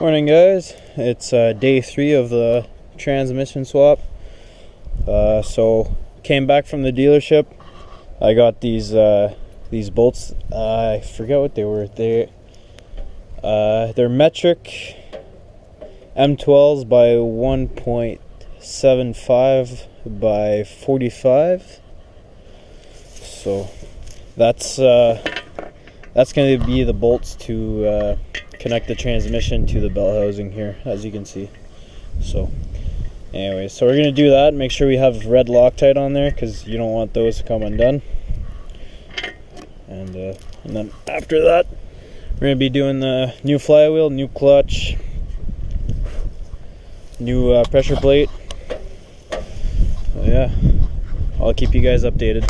Morning guys, it's day 3 of the transmission swap. So came back from the dealership. I got these bolts. I forget what they were. They're metric M12s by 1.75 by 45. So that's going to be the bolts to connect the transmission to the bell housing here, as you can see. So anyway, so we're going to do that. Make sure we have red Loctite on there because you don't want those to come undone. And then after that, we're going to be doing the new flywheel, new clutch, new pressure plate. So yeah, I'll keep you guys updated.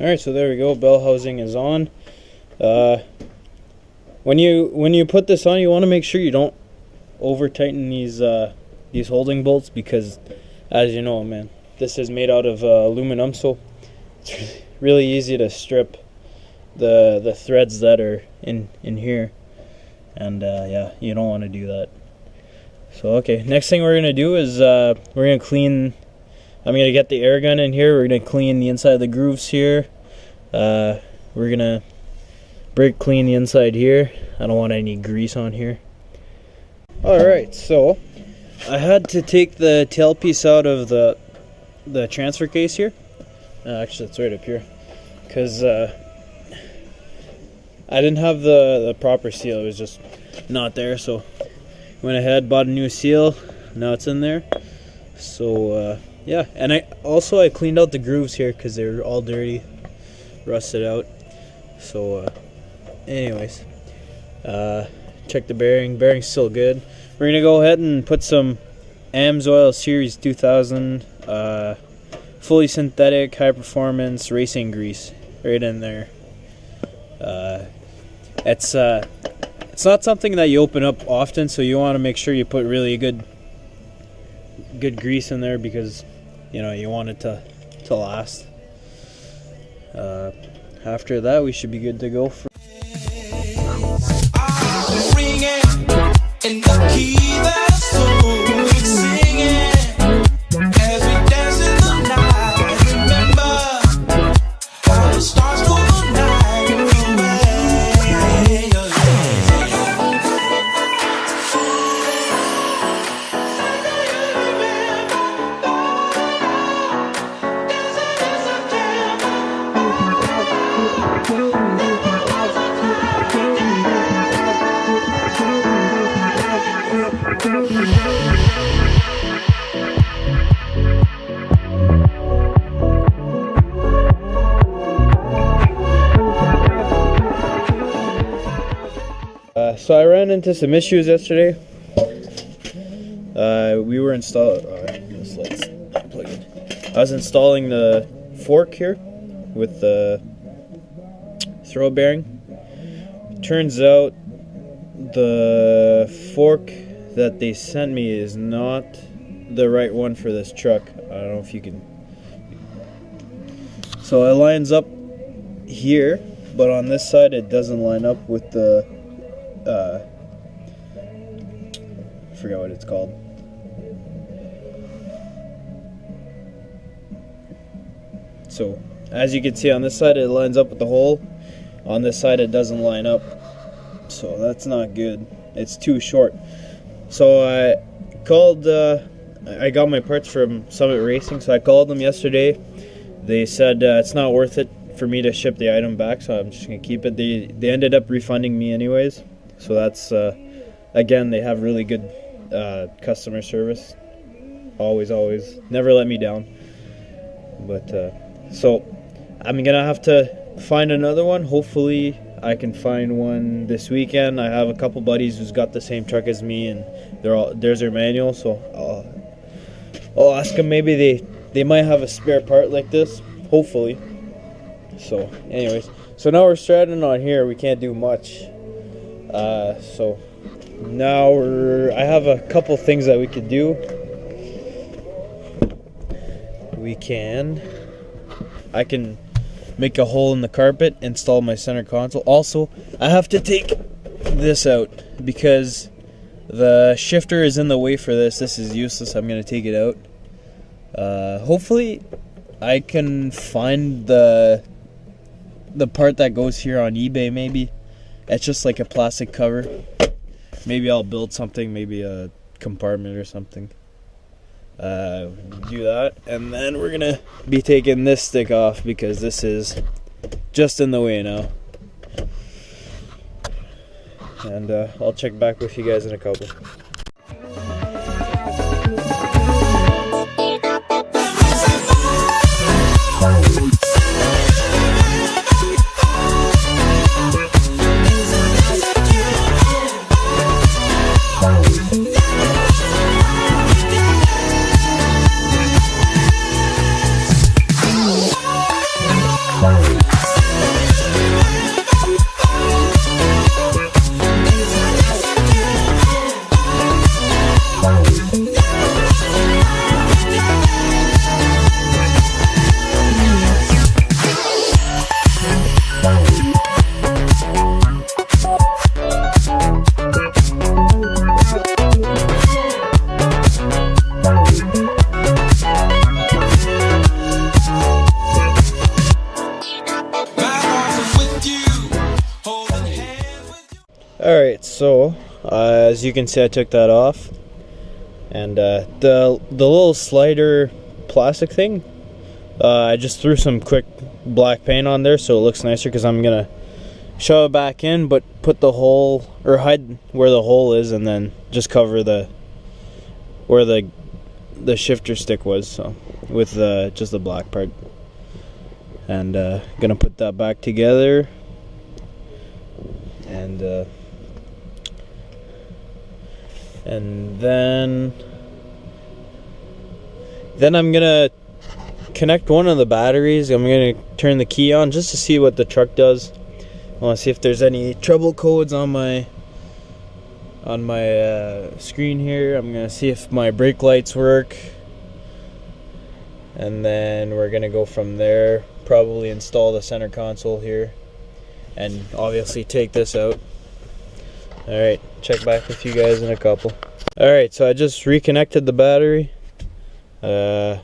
Alright, so there we go, bell housing is on. When you put this on, you want to make sure you don't over tighten these holding bolts, because as you know, man, this is made out of aluminum, so it's really easy to strip the threads that are in here, and yeah, you don't want to do that. So okay, next thing we're gonna do is we're gonna clean. I'm gonna get the air gun in here. We're gonna clean the inside of the grooves here. We're gonna brake clean the inside here. I don't want any grease on here. Alright, so I had to take the tailpiece out of the transfer case here. Actually, it's right up here, because I didn't have the proper seal. It was just not there, so went ahead, bought a new seal. Now it's in there. So yeah, and I cleaned out the grooves here because they're all dirty, rusted out. So anyways, check the bearing's still good. We're gonna go ahead and put some AMSOIL Series 2000 fully synthetic high performance racing grease right in there. It's not something that you open up often, so you want to make sure you put really good grease in there, because you know you want it to last. After that, we should be good to go. So I ran into some issues yesterday. We were installing. Let's plug in. I was installing the fork here with the throw bearing. Turns out the fork that they sent me is not the right one for this truck. I don't know if you can. So it lines up here, but on this side it doesn't line up with the I forgot what it's called. So as you can see, on this side it lines up with the hole. On this side it doesn't line up, so that's not good. It's too short. So I called, I got my parts from Summit Racing, so I called them yesterday. They said it's not worth it for me to ship the item back, so I'm just gonna keep it. They ended up refunding me anyways, so that's again, they have really good customer service. Always never let me down. But so I'm gonna have to find another one. Hopefully I can find one this weekend. I have a couple buddies who's got the same truck as me, and there's their manual, so I'll ask them. Maybe they might have a spare part like this, hopefully. So anyways, so now we're straddling on here. We can't do much. So now I have a couple things that we could do. I can make a hole in the carpet, install my center console. Also, I have to take this out because the shifter is in the way for this. This is useless. I'm going to take it out. Hopefully I can find the part that goes here on eBay. Maybe it's just like a plastic cover. Maybe I'll build something, maybe a compartment or something. Do that, and then we're gonna be taking this stick off because this is just in the way now. And I'll check back with you guys in a couple. Alright, so as you can see, I took that off, and the little slider plastic thing, I just threw some quick black paint on there so it looks nicer, because I'm gonna shove it back in, but put the hole, or hide where the hole is, and then just cover where the shifter stick was, so with just the black part. And gonna put that back together, and then I'm gonna connect one of the batteries. I'm gonna turn the key on just to see what the truck does. I want to see if there's any trouble codes on my screen here. I'm gonna see if my brake lights work, and then we're gonna go from there. Probably install the center console here, and obviously take this out. Alright, check back with you guys in a couple. Alright, so I just reconnected the battery. I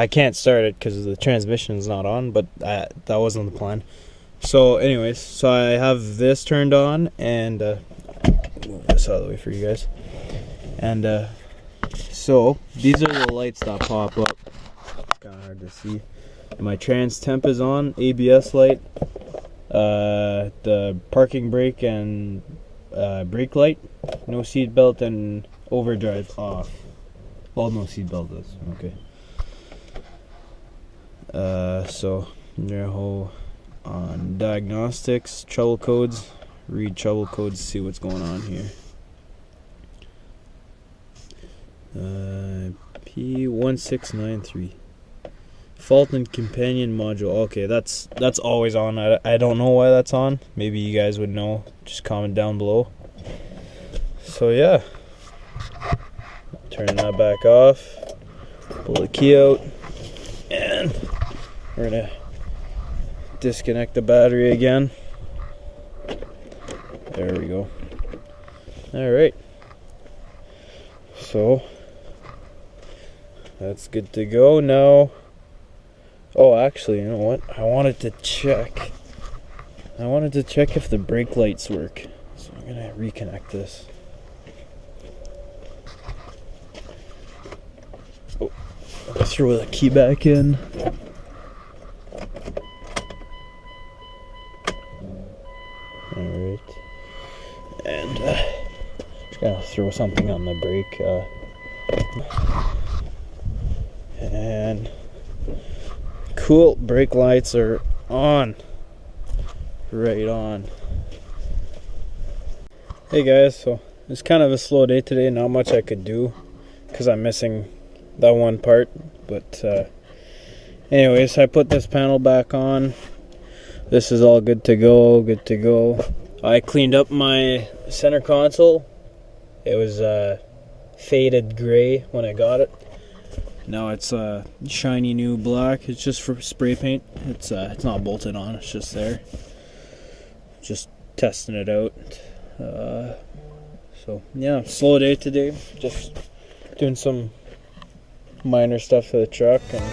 can't start it because the transmission's not on, but that wasn't the plan. So anyways, so I have this turned on, and move this out of the way for you guys. And so these are the lights that pop up. It's kind of hard to see. My trans temp is on, ABS light, the parking brake and brake light, no seat belt, and overdrive off. Well, no seat belt is okay. So no on diagnostics, trouble codes, read trouble codes to see what's going on here. P1693 fault in companion module. Okay, that's always on. I don't know why that's on. Maybe you guys would know. Just comment down below. So yeah, turn that back off, pull the key out, and we're gonna disconnect the battery again. There we go. Alright, so that's good to go now. Oh, actually, you know what? I wanted to check if the brake lights work. So I'm gonna reconnect this. Oh, I'll throw the key back in. Alright. And just gonna throw something on the brake. And cool, brake lights are on. Right on. Hey guys, so it's kind of a slow day today, not much I could do because I'm missing that one part, but anyways, I put this panel back on. This is all good to go. I cleaned up my center console. It was faded gray when I got it. Now it's shiny new black. It's just for spray paint. It's not bolted on, it's just there. Just testing it out. So yeah, slow day today. Just doing some minor stuff for the truck and